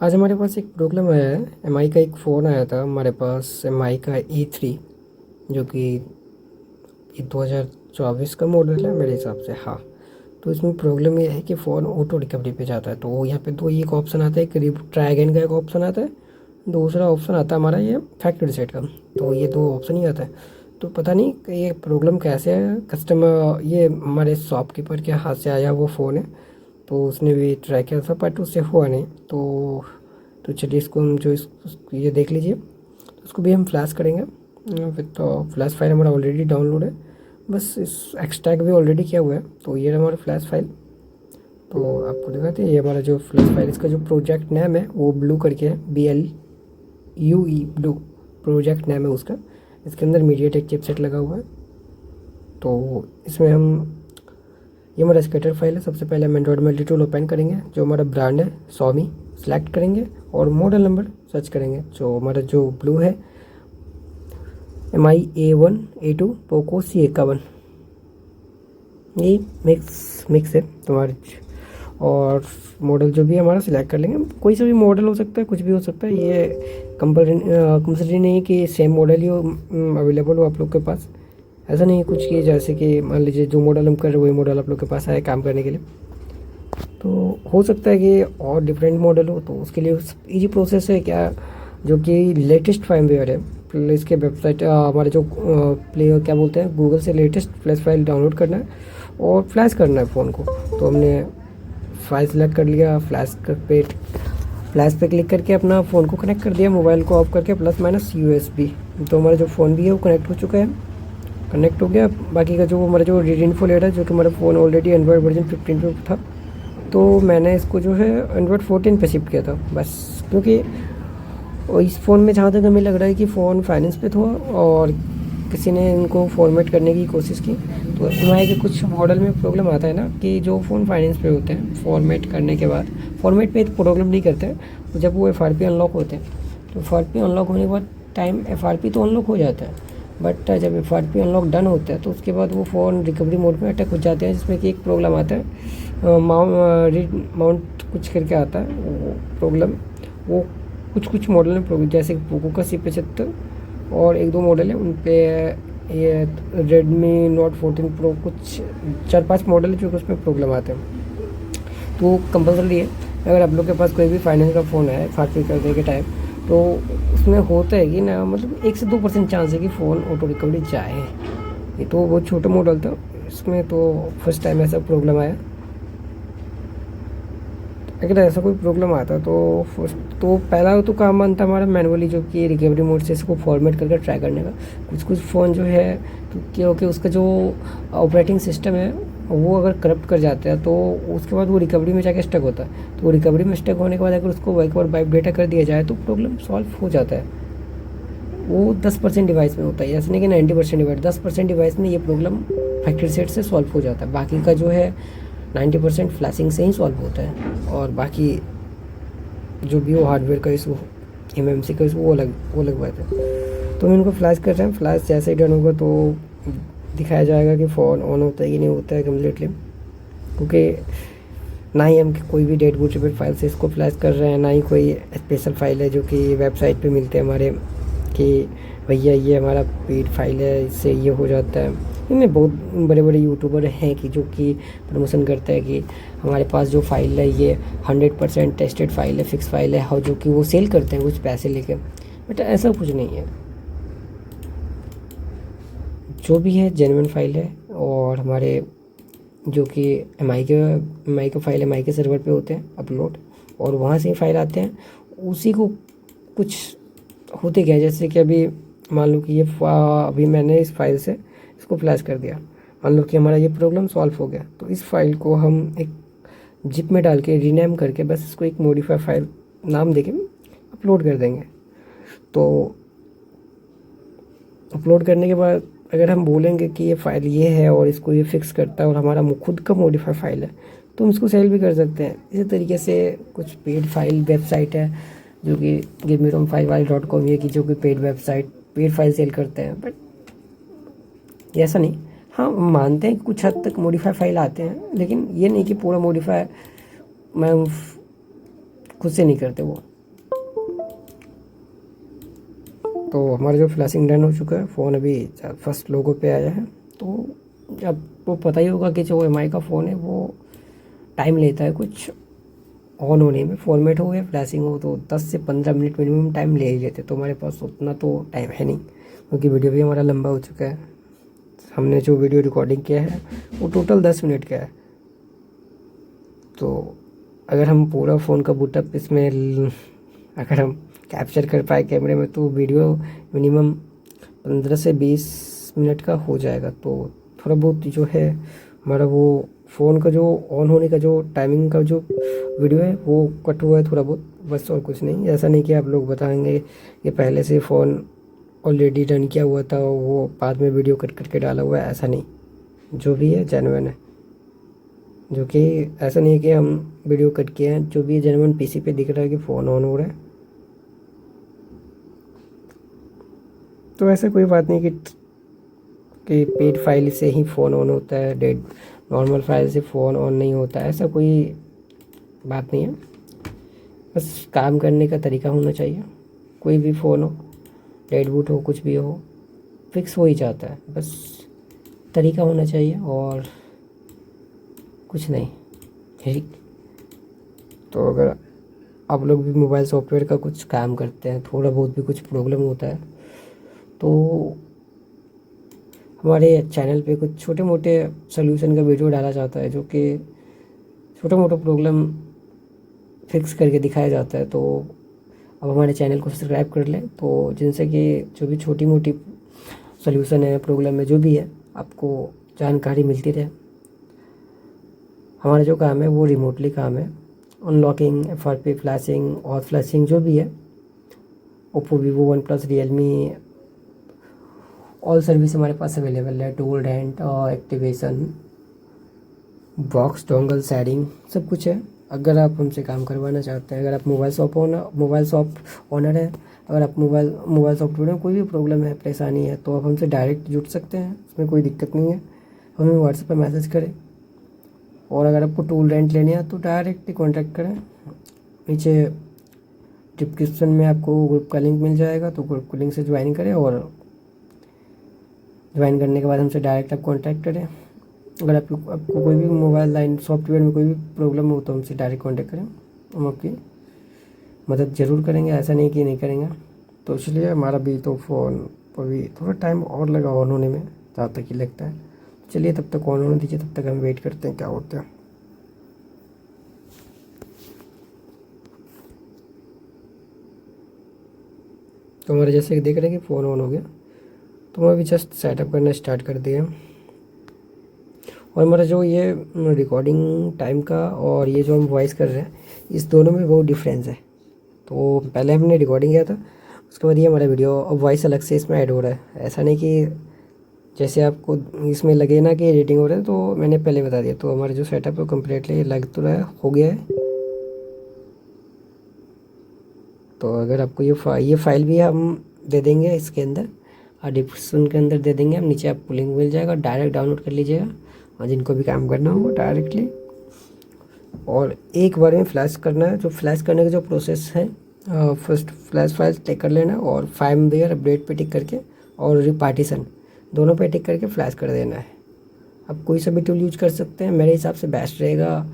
आज हमारे पास एक प्रॉब्लम आया है। एमआई का एक फ़ोन आया था हमारे पास, एमआई का E3, जो कि ये 2024 का मॉडल है मेरे हिसाब से। हाँ, तो इसमें प्रॉब्लम ये है कि फ़ोन ऑटो रिकवरी पे जाता है। तो यहाँ पे दो एक ऑप्शन आता है, एक ट्राई अगेन का एक ऑप्शन आता है, दूसरा ऑप्शन आता है हमारा ये फैक्ट्री रीसेट का। तो ये दो ऑप्शन ही आता है। तो पता नहीं कि ये प्रॉब्लम कैसे है। कस्टमर ये हमारे शॉपकीपर के हाथ से आया वो फ़ोन है, तो उसने भी ट्राई किया था बट उससे हुआ नहीं। तो चलिए इसको हम ये देख लीजिए। तो इसको भी हम फ्लैश करेंगे विद तो फ्लैश फाइल हमारा ऑलरेडी डाउनलोड है। बस इस एक्सट्रैक्ट भी ऑलरेडी किया हुआ है। तो ये हमारा फ्लैश फाइल, तो आपको दिखाते हैं ये हमारा जो फ्लैश फाइल, इसका जो प्रोजेक्ट नेम है वो ब्लू करके है, BLUE ब्लू प्रोजेक्ट नेम है उसका। इसके अंदर मीडियाटेक चिपसेट लगा हुआ है। तो इसमें हम ये हमारा स्केटर फाइल है। सबसे पहले हम एंड्रॉइड मल्टी टूल ओपन करेंगे, जो हमारा ब्रांड है Xiaomi सेलेक्ट करेंगे और मॉडल नंबर सर्च करेंगे। जो हमारा जो ब्लू है MI A1A2 पोको C51, ये मिक्स है तुम्हारे। और मॉडल जो भी हमारा सिलेक्ट कर लेंगे, कोई सा भी मॉडल हो सकता है, कुछ भी हो सकता है। ये कंपलसरी नहीं है कि सेम मॉडल ही अवेलेबल हो आप लोग के पास। ऐसा नहीं है कुछ कि जैसे कि मान लीजिए जो मॉडल हम कर रहे हैं वही मॉडल आप लोग के पास आए काम करने के लिए। तो हो सकता है कि और डिफरेंट मॉडल हो, तो उसके लिए इजी प्रोसेस है क्या, जो कि लेटेस्ट फर्मवेयर है। प्ले इसके वेबसाइट हमारे जो प्ले क्या बोलते हैं, गूगल से लेटेस्ट फ्लैश फाइल डाउनलोड करना है और फ्लैश करना है फ़ोन को। तो हमने फाइल सेलेक्ट कर लिया, फ्लैश पे क्लिक करके अपना फ़ोन को कनेक्ट कर दिया, मोबाइल को ऑफ करके प्लस माइनस USB। तो हमारा जो फ़ोन भी है वो कनेक्ट हो चुका है, कनेक्ट हो गया। बाकी का जो हमारा जो रीड इन्फो लेटर, जो कि हमारा फ़ोन ऑलरेडी एंड्रॉयड वर्जन 15 पे था, तो मैंने इसको जो है एंड्रॉयड 14 पे शिफ्ट किया था बस। क्योंकि इस फ़ोन में जहाँ तक हमें लग रहा है कि फ़ोन फाइनेंस पे था और किसी ने इनको फॉर्मेट करने की कोशिश की। तो एमआई के कुछ मॉडल में प्रॉब्लम आता है ना कि जो फ़ोन फाइनेंस पे होते हैं, फॉर्मेट करने के बाद, फॉर्मेट पे प्रॉब्लम नहीं करते हैं जब वो FRP अनलॉक होते हैं। तो FRP अनलॉक होने के बाद टाइम FRP तो अनलॉक हो जाता है, बट जब FRP अनलॉक डन होता है तो उसके बाद वो फ़ोन रिकवरी मोड में अटक हो जाते हैं, जिसमें कि एक प्रॉब्लम आता है माउंट कुछ करके आता है वो प्रॉब्लम। वो कुछ मॉडल में प्रॉब्लम, जैसे पोको का C75 और एक दो मॉडल है उन पे, ये रेडमी नोट 14 प्रो, कुछ 4-5 मॉडल है जो कि उसमें प्रॉब्लम आते हैं। तो कंपलसरी है, अगर आप लोग के पास कोई भी फाइनेंस का फ़ोन है FRP करने के टाइम, तो उसमें होता है कि ना, मतलब 1 से 2% चांस है कि फ़ोन ऑटो रिकवरी जाए। ये तो बहुत छोटा मॉडल था, इसमें तो फर्स्ट टाइम ऐसा प्रॉब्लम आया। अगर ऐसा कोई प्रॉब्लम आता तो पहला तो काम बनता हमारा मैनुअली, जो कि रिकवरी मोड से इसको फॉर्मेट करके ट्राई करने का। कुछ फ़ोन जो है तो क्योंकि उसका जो ऑपरेटिंग सिस्टम है वो अगर करप्ट कर जाता है तो उसके बाद वो रिकवरी में जाके स्टक होता है। तो रिकवरी में स्टक होने के बाद अगर उसको एक बार वाइप डेटा कर दिया जाए तो प्रॉब्लम सॉल्व हो जाता है। वो 10% डिवाइस में होता है, ऐसा नहीं कि 90% डिवाइस, 10% डिवाइस में ये प्रॉब्लम फैक्ट्री सेट से सॉल्व हो जाता है। बाकी का जो है 90% फ्लैशिंग से ही सॉल्व होता है। और बाकी जो भी हो हार्डवेयर का इशू, MMC का इशू, वो अलग बात है। तो हम इनको फ्लैश कर रहे हैं। फ्लैश जैसे ही डन होगा तो दिखाया जाएगा कि फ़ोन ऑन होता है कि नहीं होता है कम्प्लीटली। क्योंकि ना ही हम कोई भी डेट बूटेबल फाइल से इसको फ्लैश कर रहे हैं, ना ही कोई स्पेशल फाइल है जो कि वेबसाइट पे मिलते हैं हमारे, कि भैया ये हमारा पेड फाइल है, इससे ये हो जाता है। इनमें बहुत बड़े बड़े यूट्यूबर हैं कि जो कि प्रमोशन करते हैं कि हमारे पास जो फाइल है ये 100% टेस्टेड फाइल है, फिक्स फाइल है, जो कि वो सेल करते हैं कुछ पैसे लेके। बट ऐसा कुछ नहीं है, जो भी है जेन्युइन फाइल है। और हमारे जो कि एम आई का फाइल MI के सर्वर पे होते हैं अपलोड, और वहाँ से ही फाइल आते हैं। उसी को कुछ होते क्या, जैसे कि अभी मान लो कि अभी मैंने इस फाइल से इसको फ्लैश कर दिया, मान लो कि हमारा ये प्रॉब्लम सॉल्व हो गया। तो इस फाइल को हम एक जिप में डाल के रीनेम करके बस इसको एक मॉडिफाई फाइल नाम देके अपलोड कर देंगे। तो अपलोड करने के बाद अगर हम बोलेंगे कि ये फ़ाइल ये है और इसको ये फिक्स करता है और हमारा खुद का मॉडिफाई फाइल है, तो हम इसको सेल भी कर सकते हैं। इसी तरीके से कुछ पेड फाइल वेबसाइट है जो कि givemerom5 ये, कि जो कि पेड फाइल सेल करते हैं। बट ऐसा नहीं, हाँ मानते हैं कि कुछ हद तक मॉडिफाई फाइल आते हैं, लेकिन ये नहीं कि पूरा मॉडिफाई मैं खुद से नहीं करते वो। तो हमारा जो फ्लैशिंग डन हो चुका है, फ़ोन अभी फर्स्ट लोगो पे आया है। तो आपको पता ही होगा कि जो एम का फ़ोन है वो टाइम लेता है कुछ ऑन होने में, फॉर्मेट हो या फ्लैशिंग हो तो 10 से 15 मिनट मिनिमम टाइम ले ही लेते। तो हमारे पास उतना तो टाइम है नहीं, क्योंकि वीडियो भी हमारा लंबा हो चुका है। हमने जो वीडियो रिकॉर्डिंग किया है वो टोटल 10 मिनट का है। तो अगर हम पूरा फ़ोन का बूटअप इसमें अगर हम कैप्चर कर पाए कैमरे में तो वीडियो मिनिमम 15 से 20 मिनट का हो जाएगा। तो थोड़ा बहुत जो है हमारा वो फ़ोन का जो ऑन होने का जो टाइमिंग का जो वीडियो है वो कट हुआ है थोड़ा बहुत, बस और कुछ नहीं। ऐसा नहीं कि आप लोग बताएंगे कि पहले से फ़ोन ऑलरेडी रन किया हुआ था वो बाद में वीडियो कट करके डाला हुआ है, ऐसा नहीं। जो भी है जेन्युइन है, जो कि ऐसा नहीं है कि हम वीडियो कट किए हैं, जो भी जेन्युइन पीसी पे दिख रहा है कि फ़ोन ऑन हो रहा है। तो ऐसा कोई बात नहीं कि पेड फाइल से ही फ़ोन ऑन होता है, डेड नॉर्मल फाइल से फ़ोन ऑन नहीं होता है, ऐसा कोई बात नहीं है। बस काम करने का तरीका होना चाहिए। कोई भी फ़ोन हो, डेड बूट हो, कुछ भी हो, फिक्स हो ही जाता है। बस तरीका होना चाहिए और कुछ नहीं, ठीक। तो अगर आप लोग भी मोबाइल सॉफ्टवेयर का कुछ काम करते हैं, थोड़ा बहुत भी कुछ प्रॉब्लम होता है, तो हमारे चैनल पे कुछ छोटे मोटे सोल्यूशन का वीडियो डाला जाता है, जो कि छोटा मोटा प्रॉब्लम फिक्स करके दिखाया जाता है। तो अब हमारे चैनल को सब्सक्राइब कर लें, तो जिनसे कि जो भी छोटी मोटी सोल्यूशन है, प्रॉब्लम है, जो भी है, आपको जानकारी मिलती रहे। हमारा जो काम है वो रिमोटली काम है, अनलॉकिंग, FRP, फ्लैशिंग और फ्लैशिंग जो भी है, Oppo, Vivo, one plus, Realme, all service हमारे पास अवेलेबल है। Tool rent, activation, box, dongle, sharing, सब कुछ है। अगर आप हमसे काम करवाना चाहते हैं, अगर आप मोबाइल शॉप ओनर है, अगर आप मोबाइल सॉफ्टवेयर में कोई भी प्रॉब्लम है, परेशानी है, तो आप हमसे डायरेक्ट जुड़ सकते हैं, उसमें कोई दिक्कत नहीं है। हमें व्हाट्सएप पर मैसेज करें। और अगर आपको टूल रेंट लेने है तो डायरेक्टली कॉन्टैक्ट करें। नीचे डिस्क्रिप्शन में आपको ग्रुप का लिंक मिल जाएगा, तो ग्रुप को लिंक से ज्वाइन करें और ज्वाइन करने के बाद हमसे डायरेक्ट आप कॉन्टैक्ट करें। अगर आपको कोई भी मोबाइल लाइन सॉफ्टवेयर में कोई भी प्रॉब्लम हो तो हमसे डायरेक्ट कॉन्टैक्ट करें, हम आपकी मदद ज़रूर करेंगे, ऐसा नहीं कि नहीं करेंगे। तो इसलिए हमारा भी तो फ़ोन पर भी थोड़ा टाइम और लगा ऑन होने में, जहाँ तक ही लगता है। चलिए तब तक ऑन होने दीजिए, तब तक हम वेट करते हैं क्या होता है। तो हमारे जैसे देख रहे हैं कि फ़ोन ऑन हो गया, तो हम अभी जस्ट सेटअप करना स्टार्ट कर दिए। और हमारा जो ये रिकॉर्डिंग टाइम का और ये जो हम वॉइस कर रहे हैं, इस दोनों में बहुत डिफरेंस है। तो पहले हमने रिकॉर्डिंग किया था, उसके बाद ये हमारा वीडियो और वॉइस अलग से इसमें ऐड हो रहा है। ऐसा नहीं कि जैसे आपको इसमें लगे ना कि एडिटिंग हो रहा है, तो मैंने पहले बता दिया। तो हमारा जो सेटअप है कम्प्लीटली लग तो रहा है, हो गया है। तो अगर आपको ये फाइल भी हम दे देंगे इसके अंदर, और डिस्क्रिप्शन के अंदर दे देंगे हम, नीचे आपको लिंक मिल जाएगा, डायरेक्ट डाउनलोड कर लीजिएगा और जिनको भी काम करना हो डायरेक्टली। और एक बार में फ्लैश करना है। जो फ्लैश करने का जो प्रोसेस है, फर्स्ट फ्लैश फाइल टिक कर लेना और फार्मवेयर अपडेट पे टिक करके और रिपार्टीशन दोनों पे टिक करके फ्लैश कर देना है। आप कोई सा भी टूल यूज कर सकते हैं, मेरे हिसाब से बेस्ट रहेगा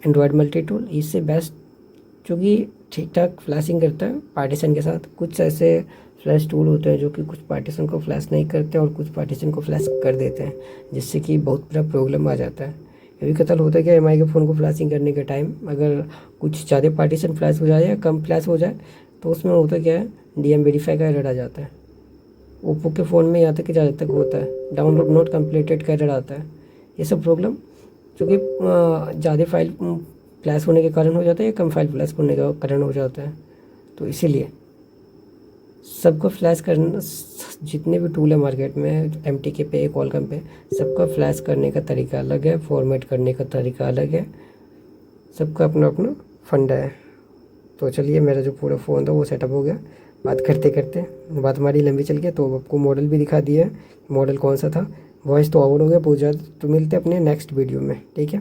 एंड्रॉयड मल्टी टूल, इससे बेस्ट, क्योंकि ठीक ठाक फ्लैशिंग करता है पार्टीशन के साथ। कुछ ऐसे फ्लैश टूल होते हैं जो कि कुछ पार्टीशन को फ्लैश नहीं करते और कुछ पार्टीशन को फ्लैश कर देते हैं, जिससे कि बहुत बड़ा प्रॉब्लम आ जाता है। ये भी कतल होता है कि एमआई के फ़ोन को फ्लैशिंग करने के टाइम अगर कुछ ज़्यादा पार्टीशन फ्लैश हो जाए या कम फ्लैश हो जाए, तो उसमें होता क्या है, डीएम वेरीफाई का एरर आ जाता है। ओप्पो के फ़ोन में यहाँ तक कि ज़्यादा तक होता है, डाउनलोड नॉट कम्प्लीटेड का एरर आता है। ये सब प्रॉब्लम क्योंकि ज़्यादा फाइल फ्लैश होने के कारण हो जाता है या कम फाइल फ्लैश होने का कारण हो जाता है। तो इसीलिए सबको फ्लैश करना, जितने भी टूल है मार्केट में, MTK पे, कॉलकम पे, सबका फ्लैश करने का तरीका अलग है, फॉर्मेट करने का तरीका अलग है, सबका अपना अपना फंडा है। तो चलिए, मेरा जो पूरा फ़ोन था वो सेटअप हो गया। बात करते करते बात हमारी लंबी चल गई, तो आपको मॉडल भी दिखा दिया है, मॉडल कौन सा था। वॉइस तो ओवर हो गया बहुत ज़्यादा। तो मिलते हैं अपने नेक्स्ट वीडियो में, ठीक है।